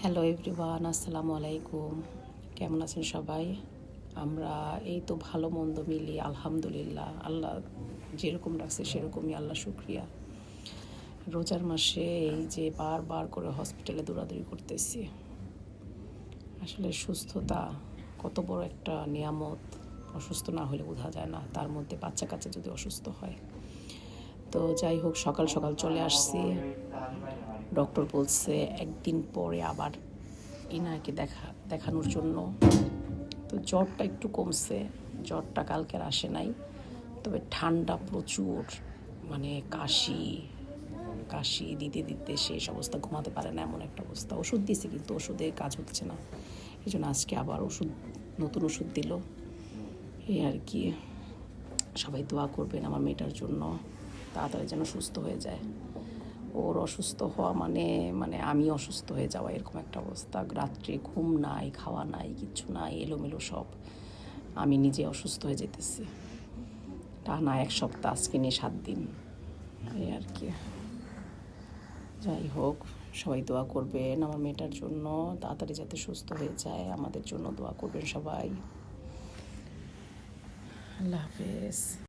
Hello everyone, আসসালামু আলাইকুম। কেমন আছেন সবাই? আমরা এই তো ভালো মন্দ মিলিয়ে আলহামদুলিল্লাহ, আল্লাহ যেরকম রাখছে সেরকমই, আল্লাহ শুক্রিয়া। রোজার মাসে এই যে বারবার করে হসপিটালে দৌড়াদৌড়ি করতেছি। আসলে সুস্থতা কত বড় একটা নিয়ামত, অসুস্থ না হলে বোঝা যায় না, তার মধ্যে বাচ্চা কাচ্চা যদি অসুস্থ হয়। তো যাই হোক, সকাল সকাল চলে আসছি। ডক্টর বলছে একদিন পরে আবার ইনাকে দেখানোর জন্য। তো জ্বরটা একটু কমছে, জ্বরটা কালকে আর আসে নাই, তবে ঠান্ডা প্রচুর, মানে কাশি কাশি দিতে দিতে শেষ অবস্থা, ঘুমাতে পারে না এমন একটা অবস্থা। ওষুধ দিয়েছে কিন্তু ওষুধে কাজ হচ্ছে না, এই জন্য আজকে আবার নতুন ওষুধ দিল। এই আর কি, সবাই দোয়া করবেন আমার মেয়েটার জন্য, তাড়াতাড়ি যেন সুস্থ হয়ে যায়। ওর অসুস্থ হওয়া মানে মানে আমি অসুস্থ হয়ে যাওয়া, এরকম একটা অবস্থা। রাত্রে ঘুম নাই, খাওয়া নাই, কিচ্ছু নাই, এলোমেলো সব। আমি নিজে অসুস্থ হয়ে যেতেছি। টানা 1 সপ্তাহ, আজকে নিয়ে 7 দিন। এই আর কি, যাই হোক, সবাই দোয়া করবেন আমার মেয়েটার জন্য, তাড়াতাড়ি যাতে সুস্থ হয়ে যায়। আমাদের জন্য দোয়া করবেন সবাই। আল্লাহ হাফেজ।